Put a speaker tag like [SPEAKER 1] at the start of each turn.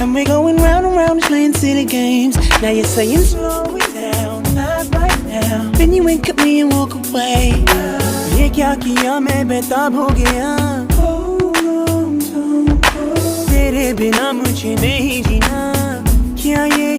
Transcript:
[SPEAKER 1] And we're going round and round playing silly games. Now you're saying slow it down, not right now. Then you wink at me and walk away. ये क्या किया मैं बेताब हो गया. तेरे बिना मुझे नहीं जीना. क्या ये